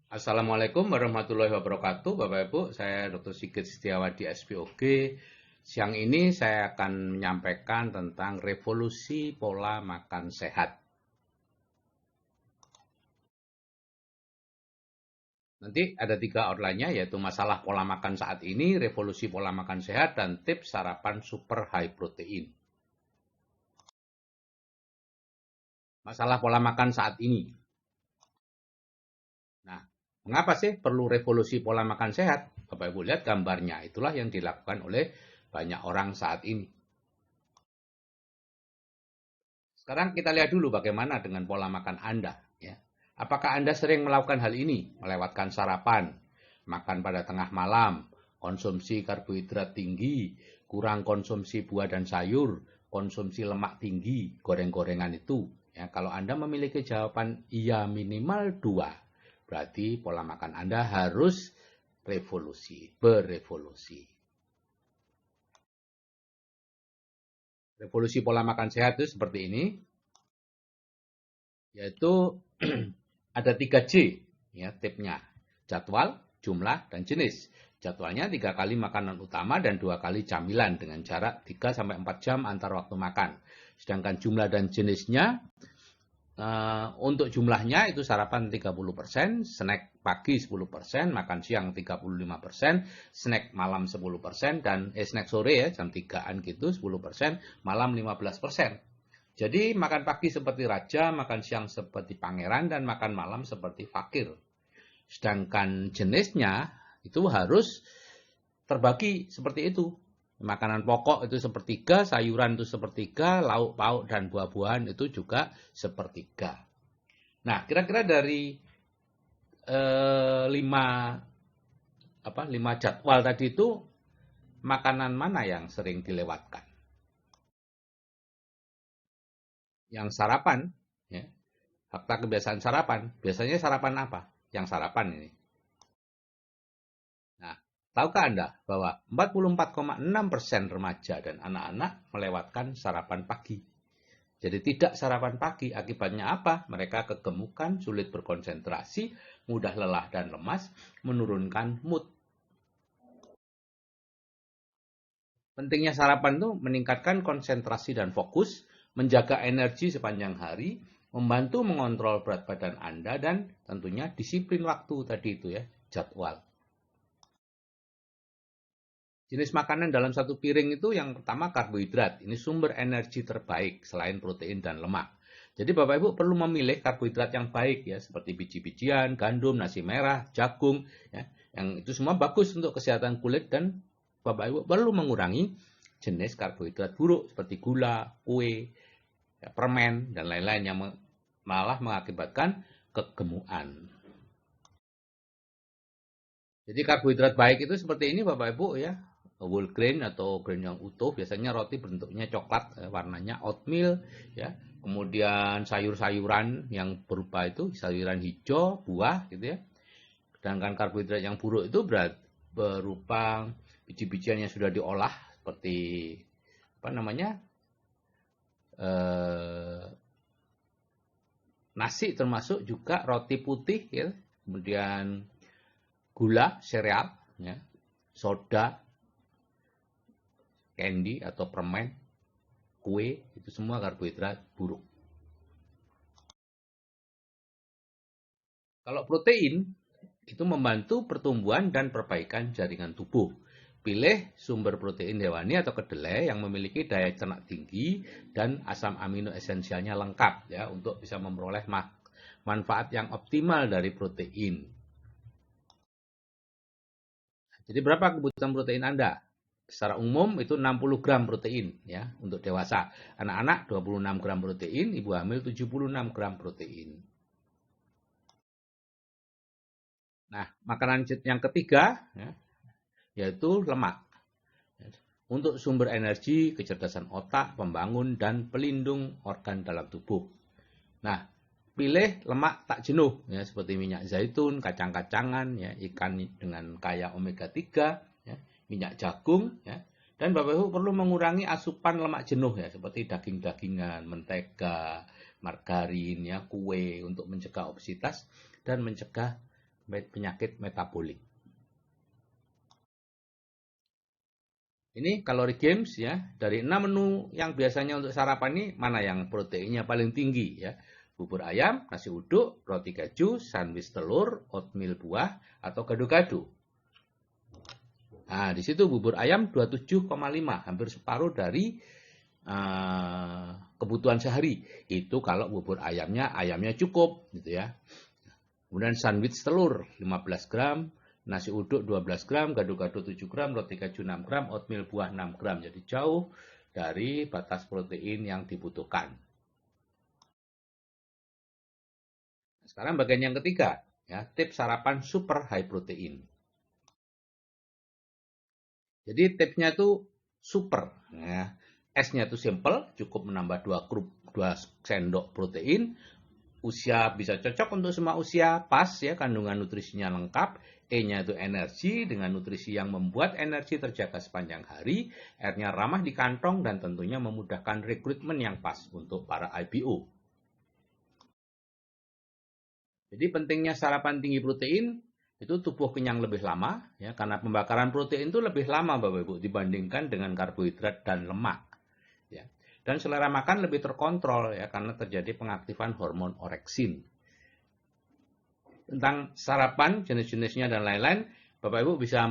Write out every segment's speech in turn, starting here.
Assalamualaikum warahmatullahi wabarakatuh, Bapak Ibu. Saya Dr. Sigit Setiawadi, SPOG. Siang ini saya akan menyampaikan tentang revolusi pola makan sehat. Nanti ada 3 outline-nya, yaitu masalah pola makan saat ini, revolusi pola makan sehat, dan tips sarapan super high protein. Masalah pola makan saat ini. Nah, mengapa sih perlu revolusi pola makan sehat? Bapak Ibu lihat gambarnya, itulah yang dilakukan oleh banyak orang saat ini. Sekarang kita lihat dulu bagaimana dengan pola makan Anda. Ya. Apakah Anda sering melakukan hal ini? Melewatkan sarapan, makan pada tengah malam, konsumsi karbohidrat tinggi, kurang konsumsi buah dan sayur, konsumsi lemak tinggi, goreng-gorengan itu. Ya, kalau Anda memiliki jawaban iya minimal 2, berarti pola makan Anda harus berevolusi. Revolusi pola makan sehat itu seperti ini, yaitu ada 3J ya tipnya. Jadwal, jumlah, dan jenis. Jadwalnya 3 kali makanan utama dan 2 kali camilan dengan jarak 3-4 jam antar waktu makan. Sedangkan jumlah dan jenisnya, untuk jumlahnya itu sarapan 30%, snack pagi 10%, makan siang 35%, snack malam 10%, dan snack sore ya jam 3-an gitu 10%, malam 15%. Jadi makan pagi seperti raja, makan siang seperti pangeran, dan makan malam seperti fakir. Sedangkan jenisnya itu harus terbagi seperti itu. Makanan pokok itu sepertiga, sayuran itu sepertiga, lauk pauk dan buah-buahan itu juga sepertiga. Nah, kira-kira dari 5 jadwal tadi itu makanan mana yang sering dilewatkan? Yang sarapan, ya. Fakta kebiasaan sarapan. Biasanya sarapan apa? Yang sarapan ini. Nah, tahukah Anda bahwa 44,6% remaja dan anak-anak melewatkan sarapan pagi? Jadi tidak sarapan pagi, akibatnya apa? Mereka kegemukan, sulit berkonsentrasi, mudah lelah dan lemas, menurunkan mood. Pentingnya sarapan itu meningkatkan konsentrasi dan fokus, menjaga energi sepanjang hari, membantu mengontrol berat badan Anda, dan tentunya disiplin waktu tadi itu ya, jadwal. Jenis makanan dalam satu piring itu yang pertama karbohidrat. Ini sumber energi terbaik selain protein dan lemak. Jadi Bapak Ibu perlu memilih karbohidrat yang baik ya, seperti biji-bijian, gandum, nasi merah, jagung ya. Yang itu semua bagus untuk kesehatan kulit, dan Bapak Ibu perlu mengurangi jenis karbohidrat buruk seperti gula, kue, ya, permen dan lain-lain yang malah mengakibatkan kegemukan. Jadi karbohidrat baik itu seperti ini Bapak Ibu ya. Whole grain atau grain yang utuh, biasanya roti bentuknya coklat, warnanya oatmeal ya. Kemudian sayur-sayuran yang berupa itu sayuran hijau, buah gitu ya. Sedangkan karbohidrat yang buruk itu berupa biji-bijian yang sudah diolah seperti apa namanya? Eh, Nasi termasuk juga roti putih ya. Kemudian gula, sereal ya. Soda, candy atau permen, kue, itu semua karbohidrat buruk. Kalau protein, itu membantu pertumbuhan dan perbaikan jaringan tubuh. Pilih sumber protein hewani atau kedelai yang memiliki daya cerna tinggi dan asam amino esensialnya lengkap ya untuk bisa memperoleh manfaat yang optimal dari protein. Jadi berapa kebutuhan protein Anda? Secara umum itu 60 gram protein ya untuk dewasa. Anak-anak 26 gram protein, ibu hamil 76 gram protein. Nah, makanan yang ketiga ya, yaitu lemak. Untuk sumber energi, kecerdasan otak, pembangun, dan pelindung organ dalam tubuh. Nah, pilih lemak tak jenuh ya, seperti minyak zaitun, kacang-kacangan ya, ikan dengan kaya omega 3 ya, minyak jagung ya. Dan Bapak Ibu perlu mengurangi asupan lemak jenuh ya, seperti daging-dagingan, mentega, margarin ya, kue, untuk mencegah obesitas dan mencegah penyakit metabolik. Ini kalori games ya, dari 6 menu yang biasanya untuk sarapan ini mana yang proteinnya paling tinggi ya. Bubur ayam, nasi uduk, roti keju, sandwich telur, oatmeal buah, atau gado-gado. Nah, di situ bubur ayam 27,5, hampir separuh dari kebutuhan sehari. Itu kalau bubur ayamnya cukup gitu ya. Kemudian sandwich telur 15 gram, nasi uduk 12 gram, gado-gado 7 gram, roti keju 6 gram, oatmeal buah 6 gram. Jadi jauh dari batas protein yang dibutuhkan. Sekarang bagian yang ketiga, ya, tips sarapan super high protein. Jadi tipsnya itu super. Ya. S-nya itu simple, cukup menambah 2 sendok protein. Usia bisa cocok untuk semua usia, pas ya, kandungan nutrisinya lengkap. E-nya itu energi dengan nutrisi yang membuat energi terjaga sepanjang hari. R-nya ramah di kantong dan tentunya memudahkan rekrutmen yang pas untuk para IPO. Jadi pentingnya sarapan tinggi protein itu tubuh kenyang lebih lama ya, karena pembakaran protein itu lebih lama Bapak Ibu dibandingkan dengan karbohidrat dan lemak. Ya. Dan selera makan lebih terkontrol ya karena terjadi pengaktifan hormon oreksin. Tentang sarapan, jenis-jenisnya dan lain-lain, Bapak Ibu bisa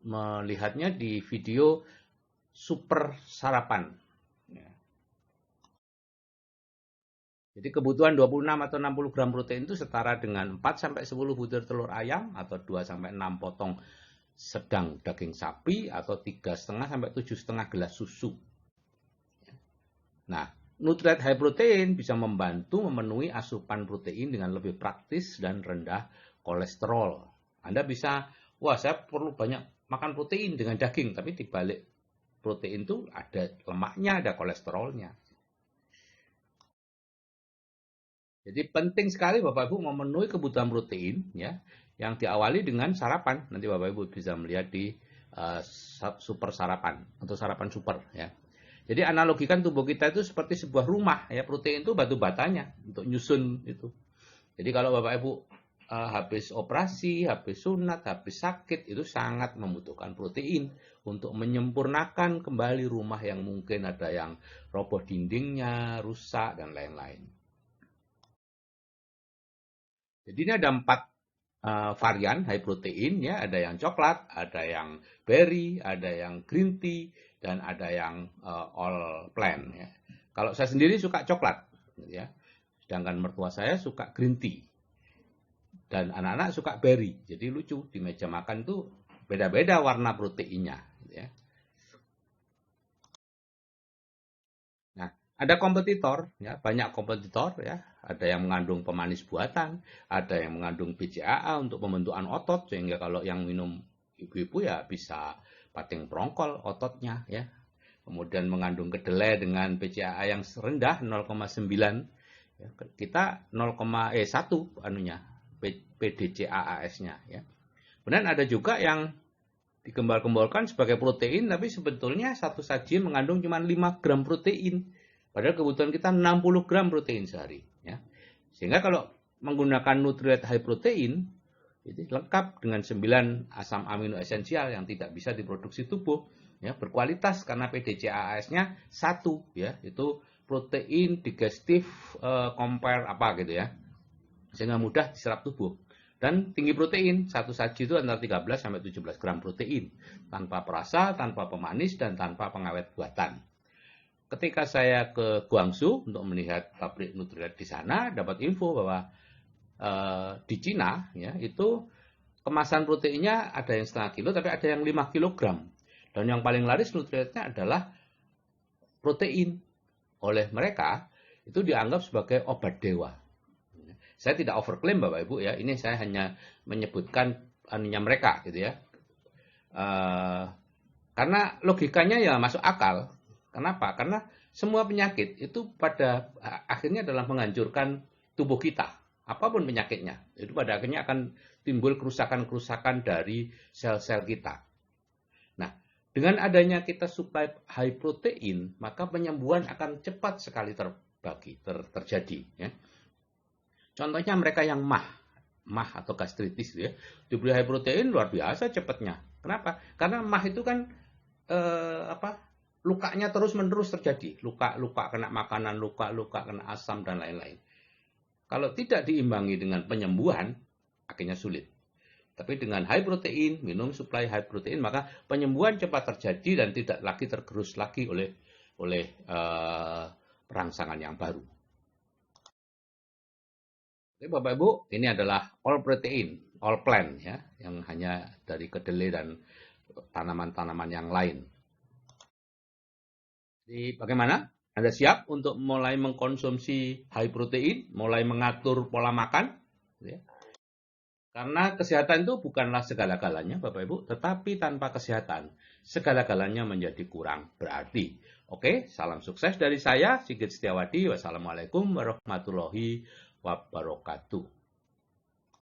melihatnya di video super sarapan. Ya. Jadi kebutuhan 26 atau 60 gram protein itu setara dengan 4-10 butir telur ayam atau 2-6 potong sedang daging sapi atau 3,5-7,5 gelas susu. Nah, Nutrilite High Protein bisa membantu memenuhi asupan protein dengan lebih praktis dan rendah kolesterol. Anda bisa, wah saya perlu banyak makan protein dengan daging, tapi di balik protein itu ada lemaknya, ada kolesterolnya. Jadi penting sekali Bapak Ibu memenuhi kebutuhan protein ya, yang diawali dengan sarapan. Nanti Bapak Ibu bisa melihat di super sarapan, untuk sarapan super ya. Jadi analogikan tubuh kita itu seperti sebuah rumah ya, protein itu batu batanya untuk nyusun itu. Jadi kalau Bapak Ibu habis operasi, habis sunat, habis sakit itu sangat membutuhkan protein untuk menyempurnakan kembali rumah yang mungkin ada yang roboh dindingnya, rusak dan lain-lain. Jadi ini ada 4 varian high protein ya, ada yang coklat, ada yang berry, ada yang green tea, dan ada yang all plant ya. Kalau saya sendiri suka coklat ya. Sedangkan mertua saya suka green tea. Dan anak-anak suka berry. Jadi lucu, di meja makan tuh beda-beda warna proteinnya ya. Nah, ada kompetitor ya, banyak kompetitor ya. Ada yang mengandung pemanis buatan, ada yang mengandung BCAA untuk pembentukan otot sehingga kalau yang minum ibu-ibu ya bisa pating prongkol ototnya ya. Kemudian mengandung kedelai dengan BCAA yang rendah 0,9 ya, kita 0,1 anunya PDCAAS-nya ya. Kemudian ada juga yang digembal-gembalkan sebagai protein tapi sebetulnya satu saji mengandung cuma 5 gram protein. Padahal kebutuhan kita 60 gram protein sehari ya. Sehingga kalau menggunakan Nutrilite High Protein itu lengkap dengan 9 asam amino esensial yang tidak bisa diproduksi tubuh ya, berkualitas karena PDCAAS-nya 1 ya, itu protein digestif compare apa gitu ya. Sehingga mudah diserap tubuh. Dan tinggi protein, satu saji itu antara 13 sampai 17 gram protein tanpa perasa, tanpa pemanis dan tanpa pengawet buatan. Ketika saya ke Guangzhou untuk melihat pabrik Nutrilite di sana, dapat info bahwa di Cina ya itu kemasan proteinnya ada yang setengah kilo, tapi ada yang 5 kilogram. Dan yang paling laris Nutrilite-nya adalah protein. Oleh mereka itu dianggap sebagai obat dewa. Saya tidak overklaim Bapak Ibu ya, ini saya hanya menyebutkan anunya mereka gitu ya. Karena logikanya ya masuk akal. Kenapa? Karena semua penyakit itu pada akhirnya adalah menghancurkan tubuh kita. Apapun penyakitnya, itu pada akhirnya akan timbul kerusakan-kerusakan dari sel-sel kita. Nah, dengan adanya kita supply high protein, maka penyembuhan akan cepat sekali terjadi. Ya. Contohnya mereka yang MAH atau gastritis gitu ya, diberi high protein luar biasa cepatnya. Kenapa? Karena MAH itu kan lukanya terus-menerus terjadi, luka kena makanan, luka kena asam dan lain-lain. Kalau tidak diimbangi dengan penyembuhan, akhirnya sulit. Tapi dengan high protein, minum suplai high protein, maka penyembuhan cepat terjadi dan tidak lagi tergerus lagi oleh perangsangan yang baru. Oke, Bapak Ibu, ini adalah all protein, all plant ya, yang hanya dari kedelai dan tanaman-tanaman yang lain. Jadi bagaimana? Anda siap untuk mulai mengkonsumsi high protein, mulai mengatur pola makan? Ya. Karena kesehatan itu bukanlah segala-galanya, Bapak Ibu, tetapi tanpa kesehatan, segala-galanya menjadi kurang berarti. Oke, salam sukses dari saya, Sigit Setiawadi. Wassalamualaikum warahmatullahi wabarakatuh.